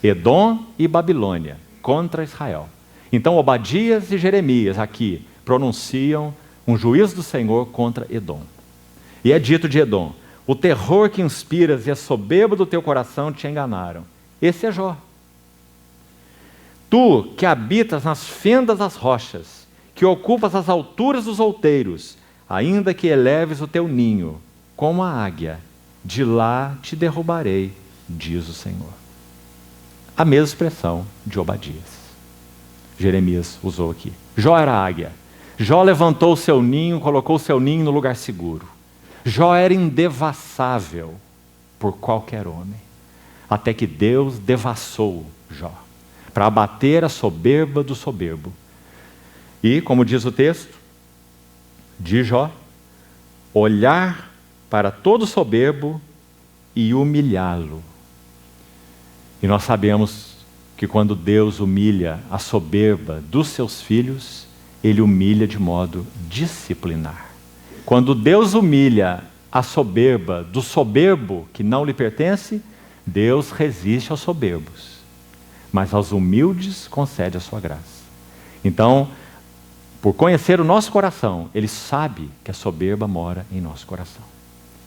Edom e Babilônia contra Israel. Então Obadias e Jeremias aqui pronunciam um juízo do Senhor contra Edom. E é dito de Edom, o terror que inspiras e a soberba do teu coração te enganaram. Esse é Jó. Tu que habitas nas fendas das rochas, que ocupas as alturas dos outeiros, ainda que eleves o teu ninho, como a águia, de lá te derrubarei, diz o Senhor. A mesma expressão de Obadias. Jeremias usou aqui. Jó era a águia. Jó levantou o seu ninho, colocou o seu ninho no lugar seguro. Jó era indevassável por qualquer homem, até que Deus devassou Jó, para abater a soberba do soberbo. E, como diz o texto de Jó, olhar para todo soberbo e humilhá-lo. E nós sabemos que quando Deus humilha a soberba dos seus filhos, Ele humilha de modo disciplinar. Quando Deus humilha a soberba do soberbo que não lhe pertence, Deus resiste aos soberbos, mas aos humildes concede a sua graça. Então, por conhecer o nosso coração, Ele sabe que a soberba mora em nosso coração.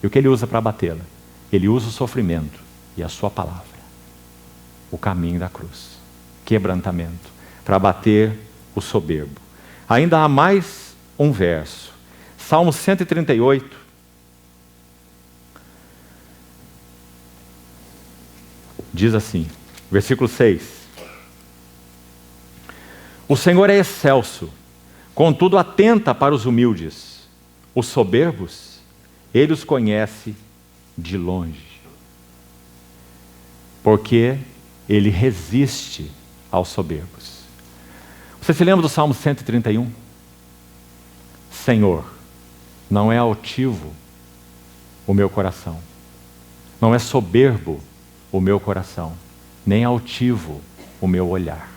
E o que Ele usa para abatê-la? Ele usa o sofrimento e a sua palavra. O caminho da cruz, quebrantamento, para abater o soberbo. Ainda há mais um verso, Salmo 138, diz assim, versículo 6. O Senhor é excelso, contudo atenta para os humildes. Os soberbos, Ele os conhece de longe, porque Ele resiste aos soberbos. Você se lembra do Salmo 131? Senhor, não é altivo o meu coração, não é soberbo o meu coração, nem altivo o meu olhar.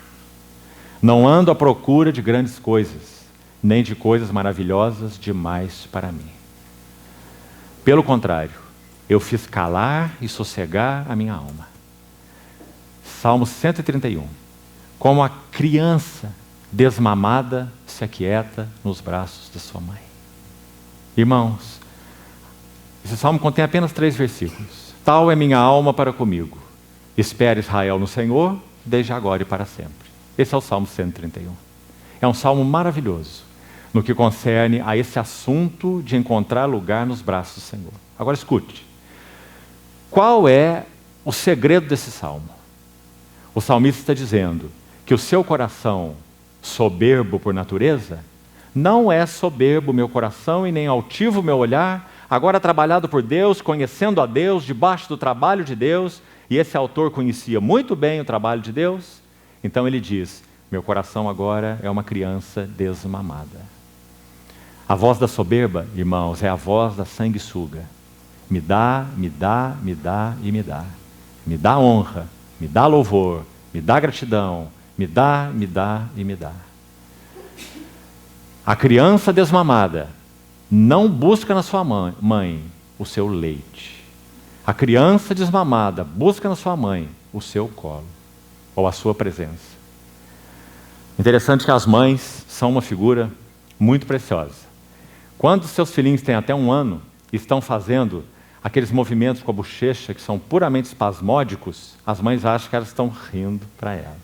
Não ando à procura de grandes coisas, nem de coisas maravilhosas demais para mim. Pelo contrário, eu fiz calar e sossegar a minha alma. Salmo 131. Como a criança desmamada se aquieta nos braços de sua mãe. Irmãos, esse salmo contém apenas 3 versículos. Tal é minha alma para comigo. Espere Israel no Senhor, desde agora e para sempre. Esse é o Salmo 131. É um salmo maravilhoso no que concerne a esse assunto de encontrar lugar nos braços do Senhor. Agora escute. Qual é o segredo desse salmo? O salmista está dizendo que o seu coração, soberbo por natureza, não é soberbo o meu coração e nem altivo o meu olhar, agora trabalhado por Deus, conhecendo a Deus, debaixo do trabalho de Deus, e esse autor conhecia muito bem o trabalho de Deus, então ele diz, meu coração agora é uma criança desmamada. A voz da soberba, irmãos, é a voz da sanguessuga. Me dá, me dá, me dá e me dá. Me dá honra, me dá louvor, me dá gratidão, me dá, me dá e me dá. A criança desmamada não busca na sua mãe o seu leite. A criança desmamada busca na sua mãe o seu colo, ou a sua presença. Interessante que as mães são uma figura muito preciosa. Quando seus filhinhos têm até 1 ano, estão fazendo aqueles movimentos com a bochecha que são puramente espasmódicos, as mães acham que elas estão rindo para ela.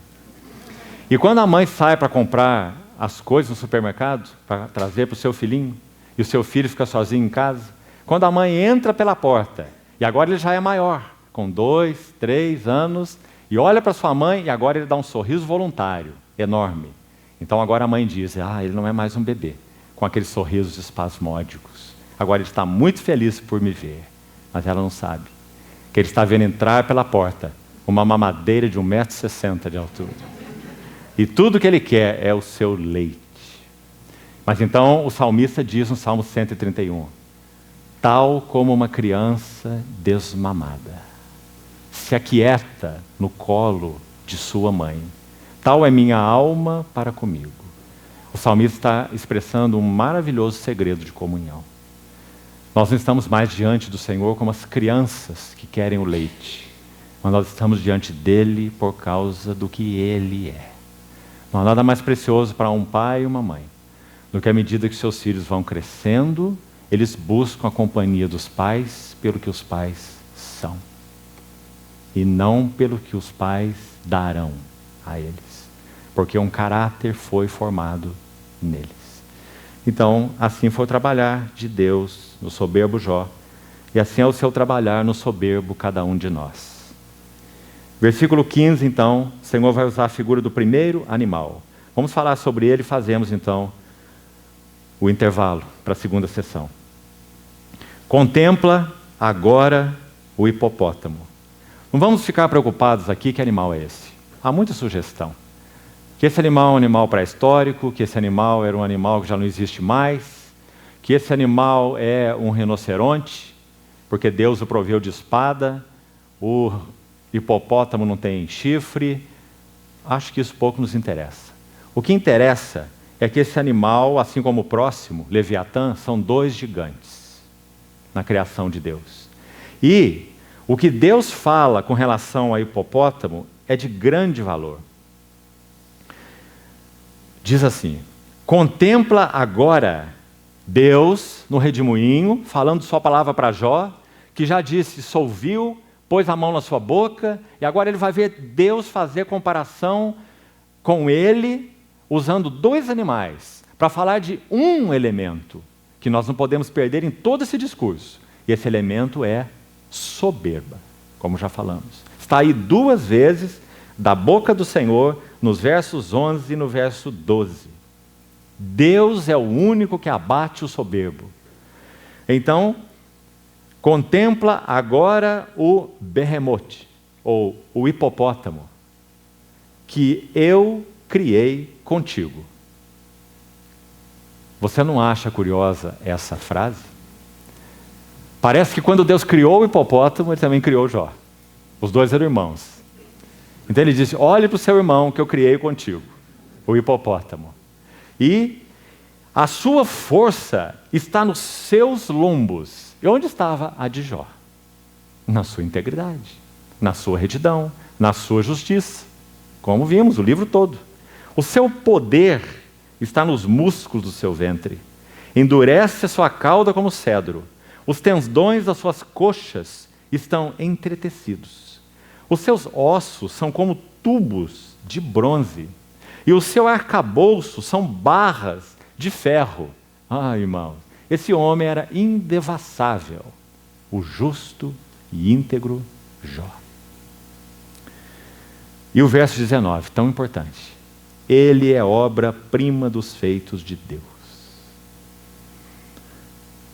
E quando a mãe sai para comprar as coisas no supermercado, para trazer para o seu filhinho, e o seu filho fica sozinho em casa, quando a mãe entra pela porta, e agora ele já é maior, com 2, 3 anos, e olha para sua mãe, e agora ele dá um sorriso voluntário, enorme. Então agora a mãe diz, ele não é mais um bebê, com aqueles sorrisos espasmódicos. Agora ele está muito feliz por me ver, mas ela não sabe que ele está vendo entrar pela porta uma mamadeira de 1,60 m de altura. E tudo que ele quer é o seu leite. Mas então o salmista diz no Salmo 131, tal como uma criança desmamada, se aquieta no colo de sua mãe, tal é minha alma para comigo. O salmista está expressando um maravilhoso segredo de comunhão. Nós não estamos mais diante do Senhor como as crianças que querem o leite, mas nós estamos diante dele por causa do que ele é. Não há nada mais precioso para um pai e uma mãe do que à medida que seus filhos vão crescendo, eles buscam a companhia dos pais pelo que os pais são e não pelo que os pais darão a eles, porque um caráter foi formado neles. Então, assim foi o trabalhar de Deus no soberbo Jó, e assim é o seu trabalhar no soberbo cada um de nós. Versículo 15, então, o Senhor vai usar a figura do primeiro animal. Vamos falar sobre ele e fazemos, então, o intervalo para a segunda sessão. Contempla agora o hipopótamo. Não vamos ficar preocupados aqui que animal é esse. Há muita sugestão. Que esse animal é um animal pré-histórico, que esse animal era um animal que já não existe mais, que esse animal é um rinoceronte, porque Deus o proveu de espada, o hipopótamo não tem chifre. Acho que isso pouco nos interessa. O que interessa é que esse animal, assim como o próximo, Leviatã, são 2 gigantes na criação de Deus. E o que Deus fala com relação ao hipopótamo é de grande valor. Diz assim, contempla agora Deus no redemoinho, falando sua palavra para Jó, que já disse, solviu, pôs a mão na sua boca, e agora ele vai ver Deus fazer comparação com ele, usando 2 animais, para falar de um elemento, que nós não podemos perder em todo esse discurso. E esse elemento é soberba, como já falamos. Está aí 2 vezes, da boca do Senhor, nos versos 11 e no verso 12. Deus é o único que abate o soberbo. Então, contempla agora o behemoth, ou o hipopótamo, que eu criei contigo. Você não acha curiosa essa frase? Parece que quando Deus criou o hipopótamo, ele também criou Jó. Os 2 eram irmãos. Então ele disse, olhe para o seu irmão que eu criei contigo, o hipopótamo. E a sua força está nos seus lombos. E onde estava a de Jó? Na sua integridade, na sua retidão, na sua justiça. Como vimos, o livro todo. O seu poder está nos músculos do seu ventre. Endurece a sua cauda como cedro. Os tendões das suas coxas estão entretecidos. Os seus ossos são como tubos de bronze. E o seu arcabouço são barras de ferro. Irmãos, esse homem era indevassável. O justo e íntegro Jó. E o verso 19, tão importante. Ele é obra-prima dos feitos de Deus.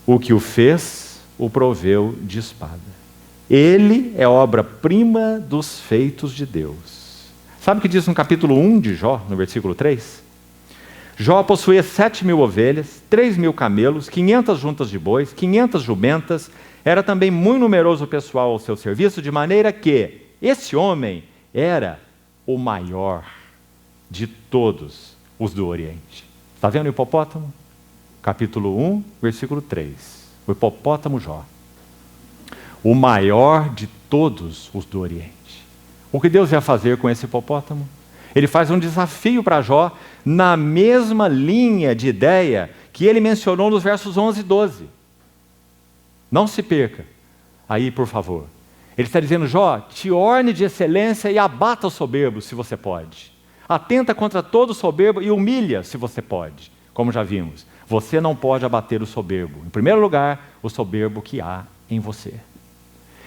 O que o fez, o proveu de espada. Ele é obra-prima dos feitos de Deus. Sabe o que diz no capítulo 1 de Jó, no versículo 3? Jó possuía 7.000 ovelhas, 3.000 camelos, 500 juntas de bois, 500 jumentas. Era também muito numeroso o pessoal ao seu serviço, de maneira que esse homem era o maior de todos os do Oriente. Está vendo o hipopótamo? Capítulo 1, versículo 3. O hipopótamo Jó. O maior de todos os do Oriente. O que Deus ia fazer com esse hipopótamo? Ele faz um desafio para Jó na mesma linha de ideia que ele mencionou nos versos 11 e 12. Não se perca. Aí, por favor. Ele está dizendo: Jó, te orne de excelência e abata o soberbo, se você pode. Atenta contra todo soberbo e humilha, se você pode. Como já vimos, você não pode abater o soberbo. Em primeiro lugar, o soberbo que há em você.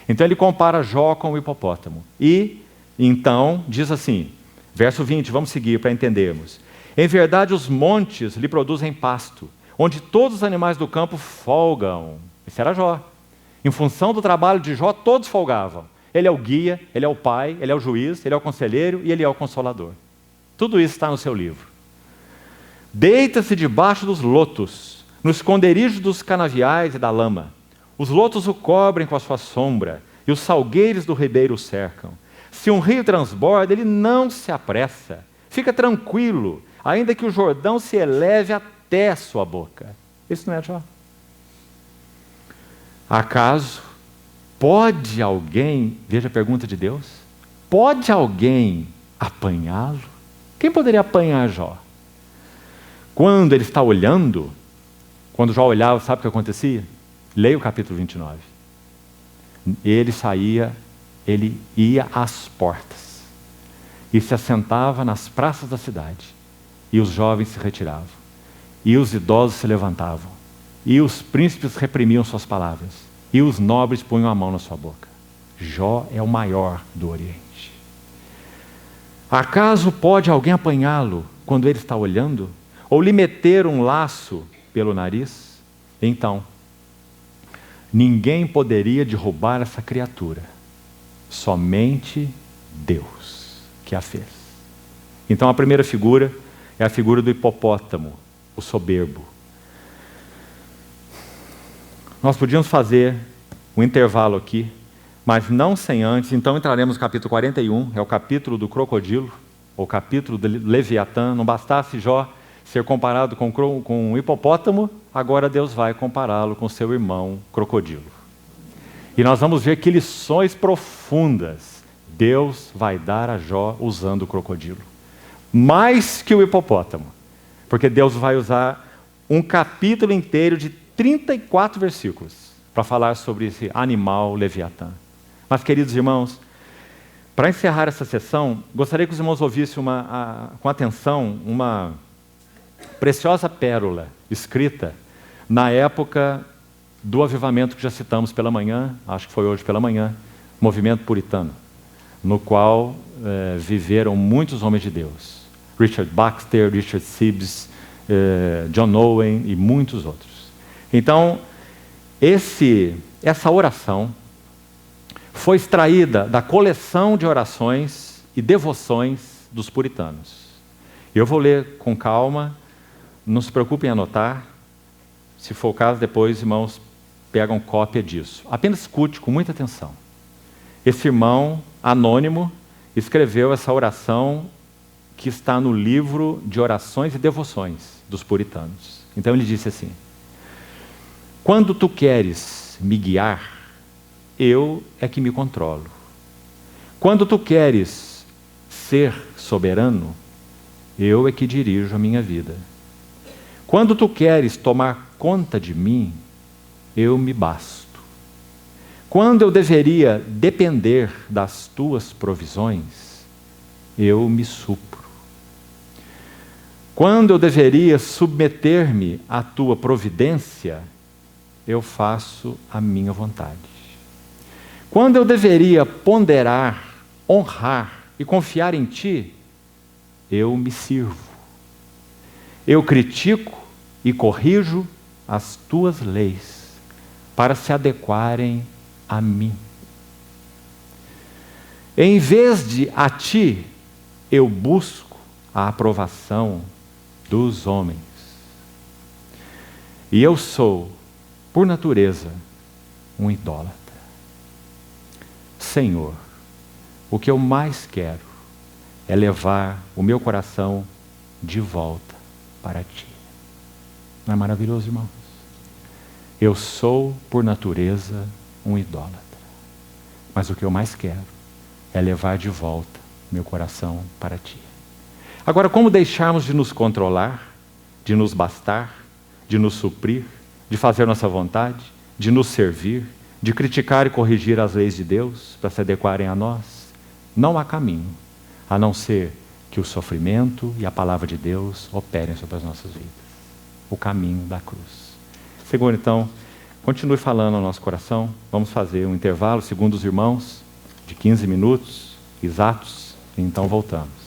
Então ele compara Jó com o hipopótamo. E, então, diz assim, verso 20, vamos seguir para entendermos. Em verdade, os montes lhe produzem pasto, onde todos os animais do campo folgam. Esse era Jó. Em função do trabalho de Jó, todos folgavam. Ele é o guia, ele é o pai, ele é o juiz, ele é o conselheiro e ele é o consolador. Tudo isso está no seu livro. Deita-se debaixo dos lotos, no esconderijo dos canaviais e da lama. Os lotos o cobrem com a sua sombra, e os salgueiros do ribeiro o cercam. Se um rio transborda, ele não se apressa. Fica tranquilo, ainda que o Jordão se eleve até sua boca. Isso não é Jó? Acaso pode alguém, veja a pergunta de Deus, pode alguém apanhá-lo? Quem poderia apanhar Jó? Quando ele está olhando, quando Jó olhava, sabe o que acontecia? Leia o capítulo 29. Ele ia às portas e se assentava nas praças da cidade, e os jovens se retiravam, e os idosos se levantavam, e os príncipes reprimiam suas palavras, e os nobres punham a mão na sua boca. Jó é o maior do Oriente. Acaso pode alguém apanhá-lo quando ele está olhando? Ou lhe meter um laço pelo nariz? Então, ninguém poderia derrubar essa criatura, somente Deus que a fez. Então a primeira figura é a figura do hipopótamo, o soberbo. Nós podíamos fazer um intervalo aqui, mas não sem antes, então entraremos no capítulo 41, é o capítulo do crocodilo, o capítulo do Leviatã. Não bastasse Jó ser comparado com um hipopótamo, agora Deus vai compará-lo com seu irmão crocodilo. E nós vamos ver que lições profundas Deus vai dar a Jó usando o crocodilo. Mais que o hipopótamo, porque Deus vai usar um capítulo inteiro de 34 versículos para falar sobre esse animal Leviatã. Mas, queridos irmãos, para encerrar essa sessão, gostaria que os irmãos ouvissem com atenção uma preciosa pérola escrita na época do avivamento que já citamos pela manhã, acho que foi hoje pela manhã, movimento puritano, no qual viveram muitos homens de Deus. Richard Baxter, Richard Sibbes, John Owen e muitos outros. Então, essa oração foi extraída da coleção de orações e devoções dos puritanos. Eu vou ler com calma, não se preocupem em anotar. Se for o caso, depois, irmãos, pegam cópia disso. Apenas escute com muita atenção. Esse irmão anônimo escreveu essa oração que está no livro de orações e devoções dos puritanos. Então ele disse assim: quando tu queres me guiar, eu é que me controlo. Quando tu queres ser soberano, eu é que dirijo a minha vida. Quando tu queres tomar conta de mim, eu me basto. Quando eu deveria depender das tuas provisões, eu me supro. Quando eu deveria submeter-me à tua providência, eu faço a minha vontade. Quando eu deveria ponderar, honrar e confiar em ti, eu me sirvo. Eu critico e corrijo as tuas leis para se adequarem a mim. Em vez de a ti, eu busco a aprovação dos homens. E eu sou, por natureza, um idólatra. Senhor, o que eu mais quero é levar o meu coração de volta para ti. Não é maravilhoso, irmãos? Eu sou, por natureza, um idólatra. Mas o que eu mais quero é levar de volta meu coração para ti. Agora, como deixarmos de nos controlar, de nos bastar, de nos suprir, de fazer nossa vontade, de nos servir, de criticar e corrigir as leis de Deus para se adequarem a nós? Não há caminho, a não ser que o sofrimento e a palavra de Deus operem sobre as nossas vidas. O caminho da cruz. Senhor, então, continue falando ao nosso coração. Vamos fazer um intervalo, segundo os irmãos, de 15 minutos exatos, e então voltamos.